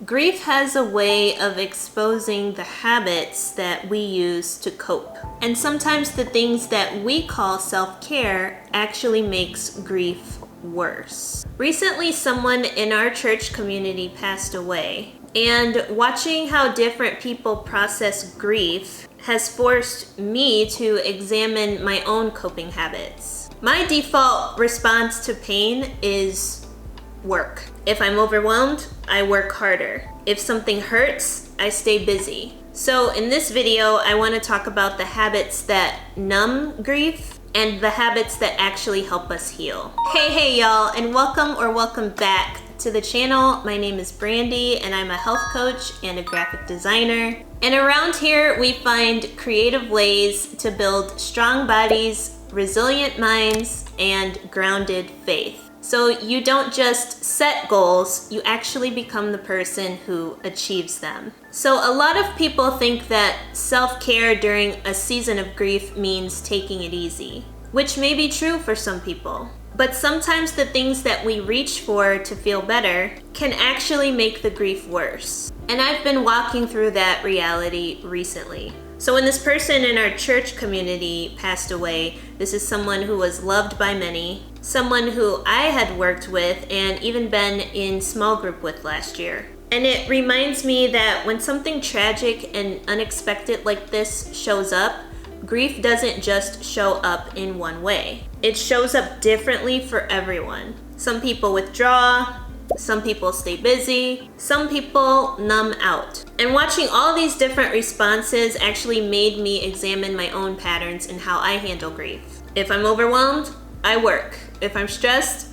Grief has a way of exposing the habits that we use to cope. And sometimes the things that we call self-care actually makes grief worse. Recently, someone in our church community passed away. And watching how different people process grief has forced me to examine my own coping habits. My default response to pain is work. If I'm overwhelmed, I work harder. If something hurts, I stay busy. So in this video, I want to talk about the habits that numb grief and the habits that actually help us heal. Hey y'all, and welcome back to the channel. My name is Brandy and I'm a health coach and a graphic designer. And around here, we find creative ways to build strong bodies, resilient minds, and grounded faith. So you don't just set goals, you actually become the person who achieves them. So a lot of people think that self-care during a season of grief means taking it easy, which may be true for some people. But sometimes the things that we reach for to feel better can actually make the grief worse. And I've been walking through that reality recently. So when this person in our church community passed away, this is someone who was loved by many, someone who I had worked with and even been in small group with last year. And it reminds me that when something tragic and unexpected like this shows up, grief doesn't just show up in one way. It shows up differently for everyone. Some people withdraw, some people stay busy, some people numb out. And watching all these different responses actually made me examine my own patterns in how I handle grief. If I'm overwhelmed, I work. If I'm stressed,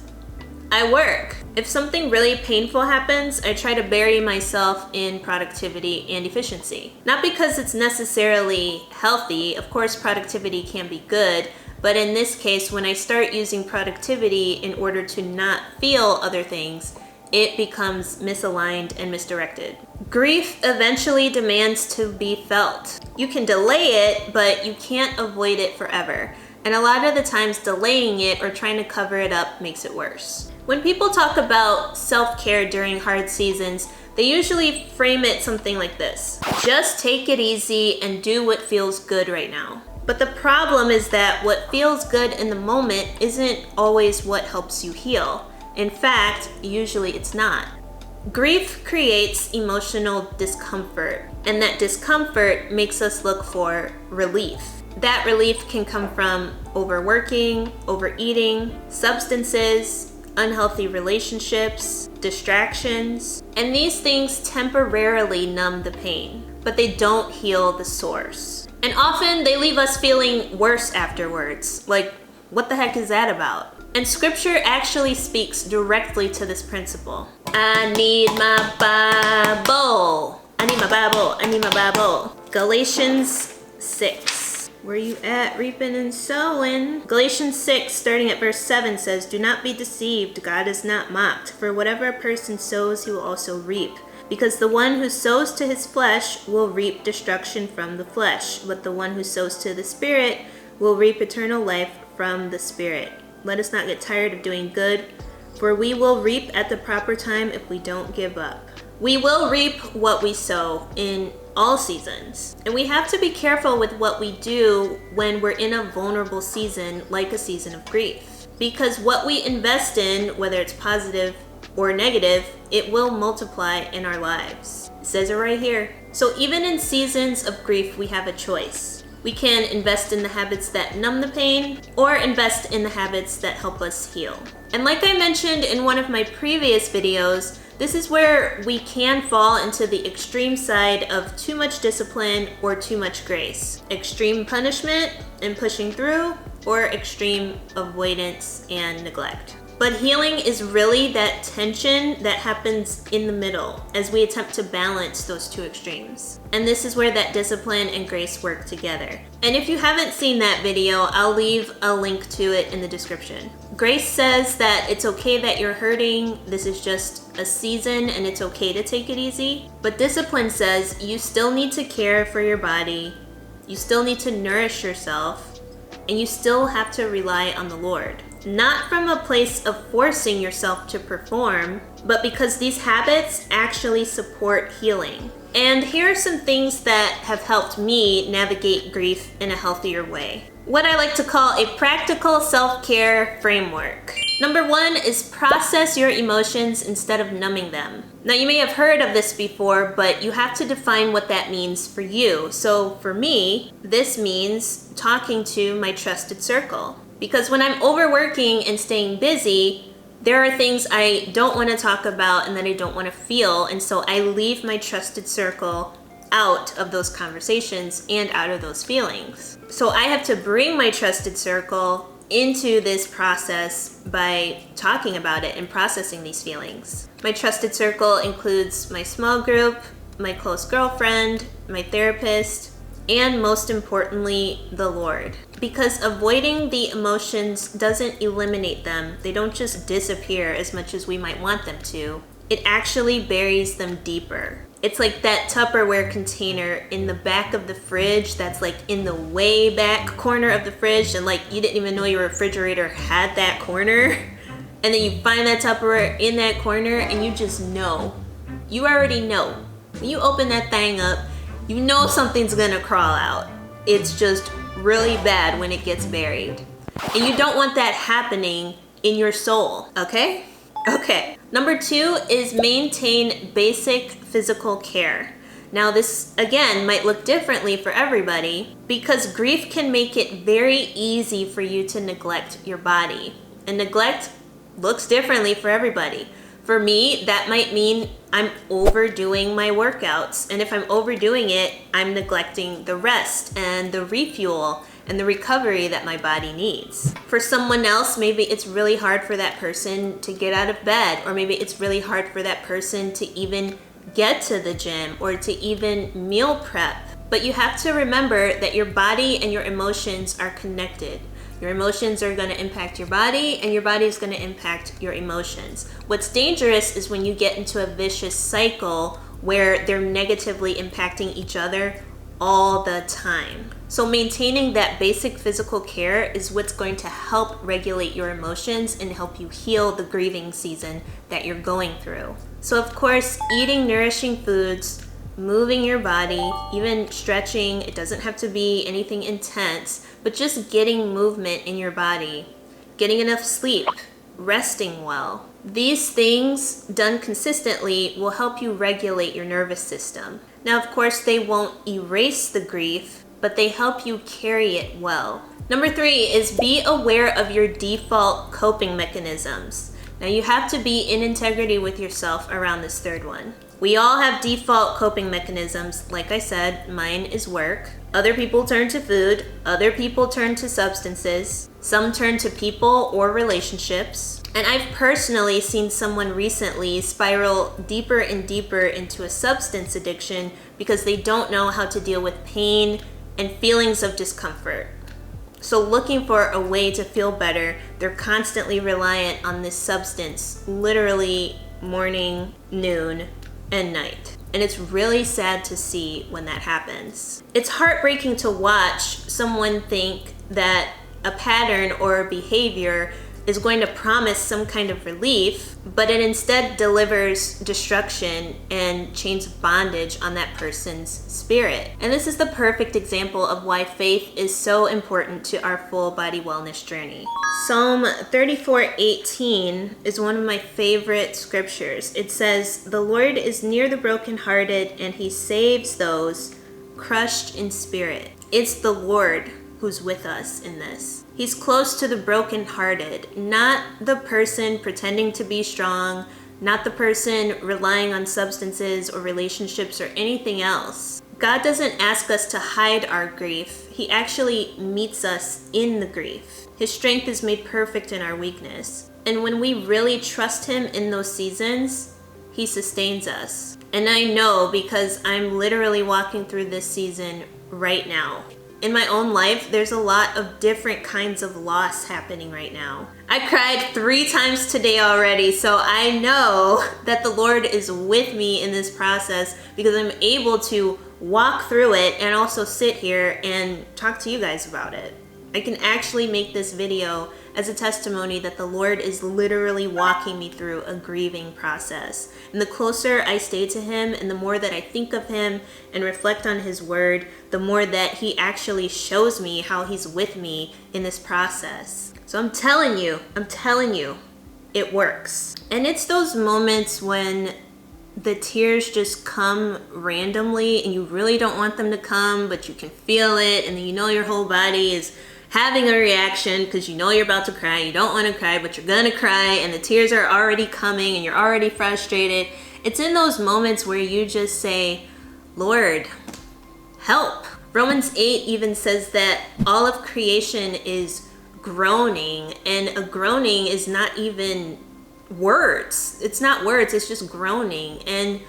I work. If something really painful happens, I try to bury myself in productivity and efficiency. Not because it's necessarily healthy, of course productivity can be good, but in this case, when I start using productivity in order to not feel other things, it becomes misaligned and misdirected. Grief eventually demands to be felt. You can delay it, but you can't avoid it forever. And a lot of the times delaying it or trying to cover it up makes it worse. When people talk about self-care during hard seasons, they usually frame it something like this: just take it easy and do what feels good right now. But the problem is that what feels good in the moment isn't always what helps you heal. In fact, usually it's not. Grief creates emotional discomfort, and that discomfort makes us look for relief. That relief can come from overworking, overeating, substances, unhealthy relationships, distractions, and these things temporarily numb the pain, but they don't heal the source. And often they leave us feeling worse afterwards, like, what the heck is that about? And scripture actually speaks directly to this principle. I need my Bible. I need my Bible. I need my Bible. Galatians 6. Where you at, reaping and sowing? Galatians 6, starting at verse 7 says, "Do not be deceived, God is not mocked. For whatever a person sows, he will also reap. Because the one who sows to his flesh will reap destruction from the flesh, but the one who sows to the Spirit will reap eternal life from the Spirit. Let us not get tired of doing good, for we will reap at the proper time if we don't give up." We will reap what we sow in all seasons. And we have to be careful with what we do when we're in a vulnerable season, like a season of grief. Because what we invest in, whether it's positive or negative, it will multiply in our lives. It says it right here. So even in seasons of grief, we have a choice. We can invest in the habits that numb the pain, or invest in the habits that help us heal. And like I mentioned in one of my previous videos, this is where we can fall into the extreme side of too much discipline or too much grace. Extreme punishment and pushing through, or extreme avoidance and neglect. But healing is really that tension that happens in the middle as we attempt to balance those two extremes. And this is where that discipline and grace work together. And if you haven't seen that video, I'll leave a link to it in the description. Grace says that it's okay that you're hurting, this is just a season and it's okay to take it easy. But discipline says you still need to care for your body, you still need to nourish yourself, and you still have to rely on the Lord. Not from a place of forcing yourself to perform, but because these habits actually support healing. And here are some things that have helped me navigate grief in a healthier way. What I like to call a practical self-care framework. Number 1 is process your emotions instead of numbing them. Now, you may have heard of this before, but you have to define what that means for you. So for me, this means talking to my trusted circle. Because when I'm overworking and staying busy, there are things I don't want to talk about and that I don't want to feel. And so I leave my trusted circle out of those conversations and out of those feelings. So I have to bring my trusted circle into this process by talking about it and processing these feelings. My trusted circle includes my small group, my close girlfriend, my therapist, and most importantly, the Lord. Because avoiding the emotions doesn't eliminate them. They don't just disappear as much as we might want them to. It actually buries them deeper. It's like that Tupperware container in the back of the fridge that's like in the way back corner of the fridge, and like you didn't even know your refrigerator had that corner. And then you find that Tupperware in that corner and you just know. You already know. When you open that thing up, you know something's gonna crawl out. It's just really bad when it gets buried. And you don't want that happening in your soul, okay? Okay. Number 2 is maintain basic physical care. Now this, again, might look differently for everybody because grief can make it very easy for you to neglect your body. And neglect looks differently for everybody. For me, that might mean I'm overdoing my workouts. And if I'm overdoing it, I'm neglecting the rest and the refuel and the recovery that my body needs. For someone else, maybe it's really hard for that person to get out of bed, or maybe it's really hard for that person to even get to the gym or to even meal prep. But you have to remember that your body and your emotions are connected. Your emotions are going to impact your body, and your body is going to impact your emotions. What's dangerous is when you get into a vicious cycle where they're negatively impacting each other all the time. So maintaining that basic physical care is what's going to help regulate your emotions and help you heal the grieving season that you're going through. So of course, eating nourishing foods, moving your body, even stretching, it doesn't have to be anything intense, but just getting movement in your body, getting enough sleep, resting well. These things done consistently will help you regulate your nervous system. Now, of course, they won't erase the grief, but they help you carry it well. Number 3 is be aware of your default coping mechanisms. Now, you have to be in integrity with yourself around this third one. We all have default coping mechanisms. Like I said, mine is work. Other people turn to food. Other people turn to substances. Some turn to people or relationships. And I've personally seen someone recently spiral deeper and deeper into a substance addiction because they don't know how to deal with pain and feelings of discomfort. So looking for a way to feel better, they're constantly reliant on this substance, literally morning, noon, and night. And it's really sad to see when that happens. It's heartbreaking to watch someone think that a pattern or a behavior is going to promise some kind of relief, but it instead delivers destruction and chains of bondage on that person's spirit. And this is the perfect example of why faith is so important to our full body wellness journey. Psalm 34:18 is one of my favorite scriptures. It says, "The Lord is near the brokenhearted and he saves those crushed in spirit." It's the Lord who's with us in this. He's close to the brokenhearted, not the person pretending to be strong, not the person relying on substances or relationships or anything else. God doesn't ask us to hide our grief. He actually meets us in the grief. His strength is made perfect in our weakness. And when we really trust him in those seasons, he sustains us. And I know because I'm literally walking through this season right now. In my own life, there's a lot of different kinds of loss happening right now. I cried 3 times today already, so I know that the Lord is with me in this process because I'm able to walk through it and also sit here and talk to you guys about it. I can actually make this video as a testimony that the Lord is literally walking me through a grieving process. And the closer I stay to him and the more that I think of him and reflect on his word, the more that he actually shows me how he's with me in this process. So I'm telling you, it works. And it's those moments when the tears just come randomly and you really don't want them to come, but you can feel it, and then you know your whole body is having a reaction because you know you're about to cry. You don't want to cry, but you're gonna cry, and the tears are already coming and you're already frustrated. It's in those moments where you just say, Lord, help. Romans 8 even says that all of creation is groaning, and a groaning is not even words. It's not words, it's just groaning. And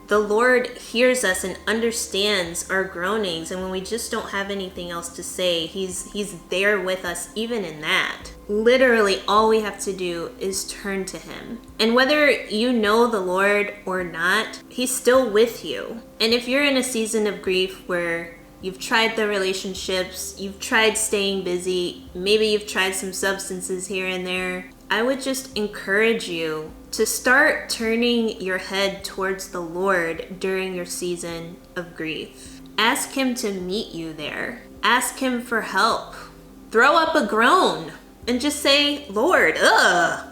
the Lord hears us and understands our groanings, and when we just don't have anything else to say, he's there with us even in that. Literally all we have to do is turn to him. And whether you know the Lord or not, he's still with you. And if you're in a season of grief where you've tried the relationships, you've tried staying busy, maybe you've tried some substances here and there, I would just encourage you to start turning your head towards the Lord during your season of grief. Ask him to meet you there. Ask him for help. Throw up a groan and just say, Lord,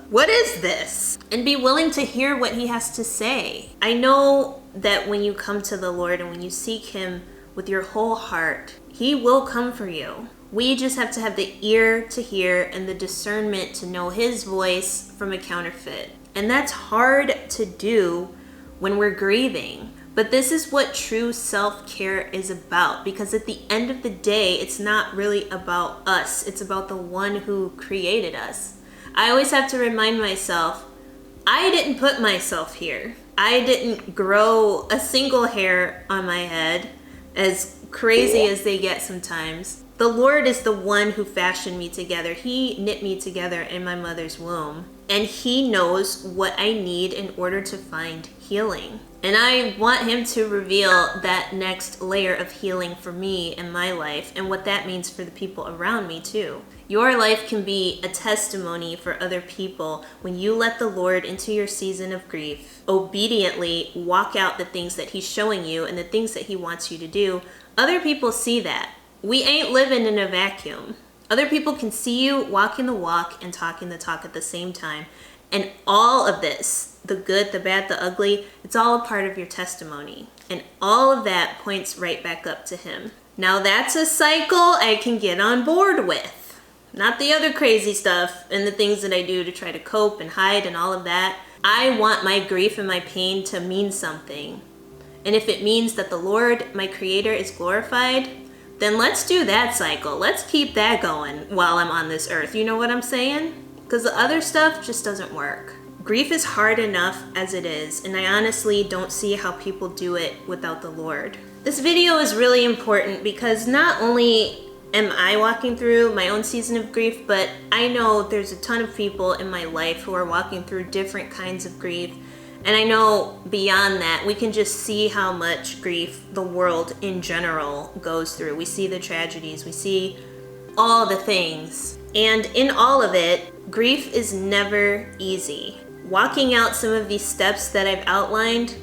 what is this? And be willing to hear what he has to say. I know that when you come to the Lord and when you seek him with your whole heart, he will come for you. We just have to have the ear to hear and the discernment to know his voice from a counterfeit. And that's hard to do when we're grieving. But this is what true self-care is about, because at the end of the day, it's not really about us. It's about the one who created us. I always have to remind myself, I didn't put myself here. I didn't grow a single hair on my head, as crazy as they get sometimes. The Lord is the one who fashioned me together. He knit me together in my mother's womb. And he knows what I need in order to find healing. And I want him to reveal that next layer of healing for me in my life and what that means for the people around me too. Your life can be a testimony for other people when you let the Lord into your season of grief, obediently walk out the things that he's showing you and the things that he wants you to do. Other people see that. We ain't living in a vacuum. Other people can see you walking the walk and talking the talk at the same time. And all of this, the good, the bad, the ugly, it's all a part of your testimony. And all of that points right back up to him. Now that's a cycle I can get on board with. Not the other crazy stuff and the things that I do to try to cope and hide and all of that. I want my grief and my pain to mean something. And if it means that the Lord, my creator, is glorified, then let's do that cycle. Let's keep that going while I'm on this earth. You know what I'm saying? Because the other stuff just doesn't work. Grief is hard enough as it is, and I honestly don't see how people do it without the Lord. This video is really important because not only am I walking through my own season of grief, but I know there's a ton of people in my life who are walking through different kinds of grief. And I know beyond that, we can just see how much grief the world in general goes through. We see the tragedies, we see all the things. And in all of it, grief is never easy. Walking out some of these steps that I've outlined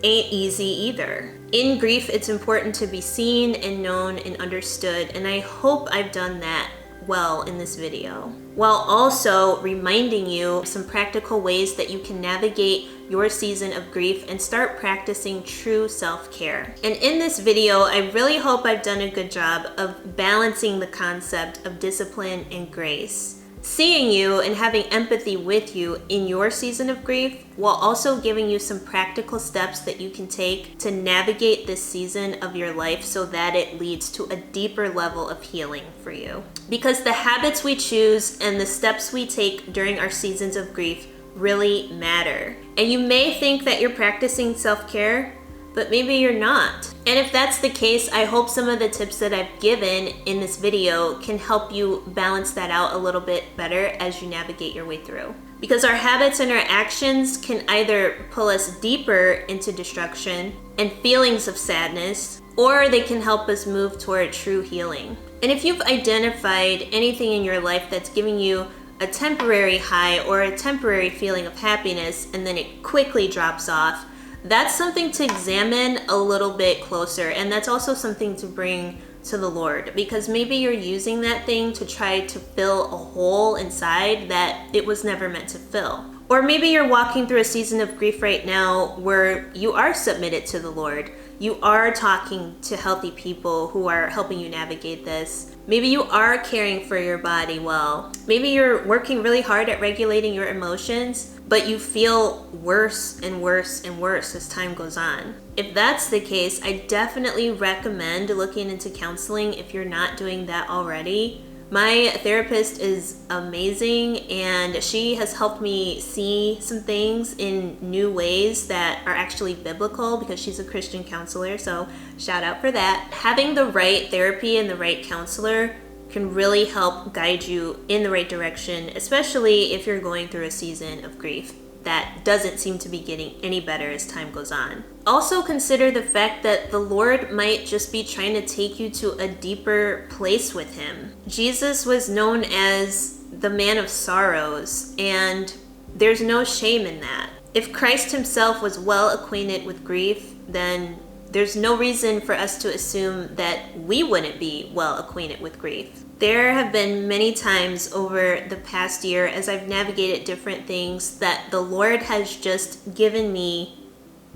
ain't easy either. In grief, it's important to be seen and known and understood, and I hope I've done that well in this video, while also reminding you some practical ways that you can navigate your season of grief and start practicing true self-care. And in this video, I really hope I've done a good job of balancing the concept of discipline and grace, seeing you and having empathy with you in your season of grief, while also giving you some practical steps that you can take to navigate this season of your life so that it leads to a deeper level of healing for you. Because the habits we choose and the steps we take during our seasons of grief really matter. And you may think that you're practicing self-care, but maybe you're not. And if that's the case, I hope some of the tips that I've given in this video can help you balance that out a little bit better as you navigate your way through. Because our habits and our actions can either pull us deeper into destruction and feelings of sadness, or they can help us move toward true healing. And if you've identified anything in your life that's giving you a temporary high or a temporary feeling of happiness and then it quickly drops off, that's something to examine a little bit closer. And that's also something to bring to the Lord, because maybe you're using that thing to try to fill a hole inside that it was never meant to fill. Or maybe you're walking through a season of grief right now where you are submitted to the Lord. You are talking to healthy people who are helping you navigate this. Maybe you are caring for your body well. Maybe you're working really hard at regulating your emotions, but you feel worse and worse and worse as time goes on. If that's the case, I definitely recommend looking into counseling if you're not doing that already. My therapist is amazing, and she has helped me see some things in new ways that are actually biblical, because she's a Christian counselor, so shout out for that. Having the right therapy and the right counselor can really help guide you in the right direction, especially if you're going through a season of grief that doesn't seem to be getting any better as time goes on. Also consider the fact that the Lord might just be trying to take you to a deeper place with Him. Jesus was known as the man of sorrows, and there's no shame in that. If Christ Himself was well acquainted with grief, then there's no reason for us to assume that we wouldn't be well acquainted with grief. There have been many times over the past year as I've navigated different things that the Lord has just given me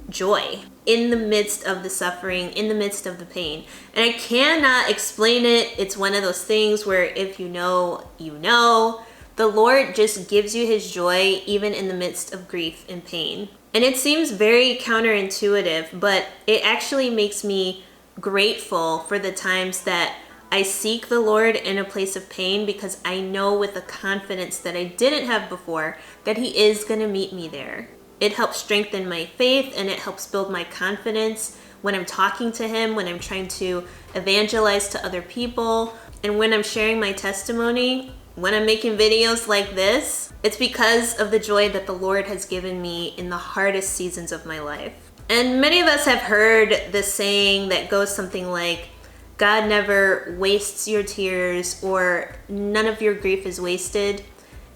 joy in the midst of the suffering, in the midst of the pain. And I cannot explain it. It's one of those things where if you know, you know. The Lord just gives you His joy even in the midst of grief and pain. And it seems very counterintuitive, but it actually makes me grateful for the times that I seek the Lord in a place of pain, because I know with a confidence that I didn't have before that He is going to meet me there. It helps strengthen my faith, and it helps build my confidence when I'm talking to Him, when I'm trying to evangelize to other people, and when I'm sharing my testimony, when I'm making videos like this. It's because of the joy that the Lord has given me in the hardest seasons of my life. And many of us have heard the saying that goes something like, God never wastes your tears, or none of your grief is wasted.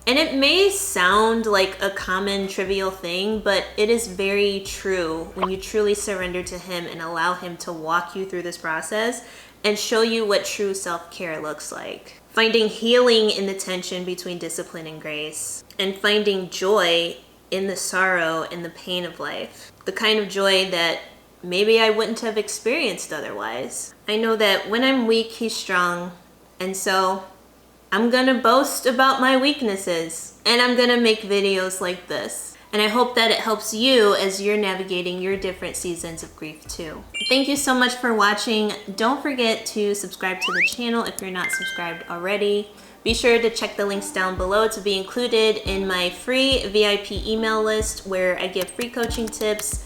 And it may sound like a common trivial thing, but it is very true when you truly surrender to Him and allow Him to walk you through this process and show you what true self-care looks like. Finding healing in the tension between discipline and grace, and finding joy in the sorrow and the pain of life. The kind of joy that maybe I wouldn't have experienced otherwise. I know that when I'm weak, He's strong. And so I'm gonna boast about my weaknesses, and I'm gonna make videos like this. And I hope that it helps you as you're navigating your different seasons of grief too. Thank you so much for watching. Don't forget to subscribe to the channel if you're not subscribed already. Be sure to check the links down below to be included in my free VIP email list, where I give free coaching tips,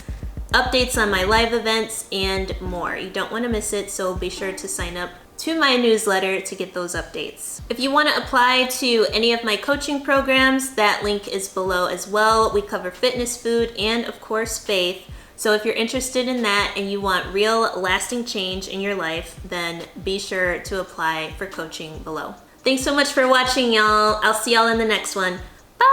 updates on my live events, and more. You don't want to miss it, so be sure to sign up to my newsletter to get those updates. If you want to apply to any of my coaching programs, that link is below as well. We cover fitness, food, and of course faith. So if you're interested in that and you want real lasting change in your life, then be sure to apply for coaching below. Thanks so much for watching, y'all. I'll see y'all in the next one. Bye!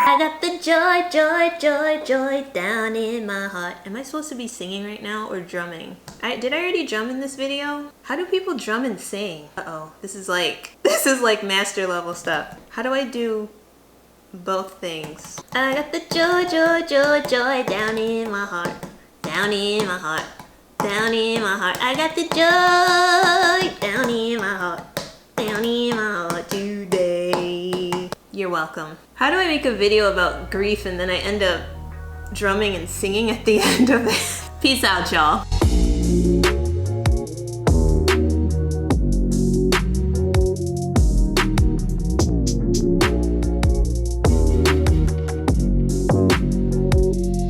I got the joy, joy, joy, joy down in my heart. Am I supposed to be singing right now or drumming? Did I already drum in this video? How do people drum and sing? Uh-oh, this is like master level stuff. How do I do both things? I got the joy, joy, joy, joy down in my heart. Down in my heart. Down in my heart. I got the joy down in my heart. Down in my heart today. You're welcome. How do I make a video about grief and then I end up drumming and singing at the end of it? Peace out, y'all.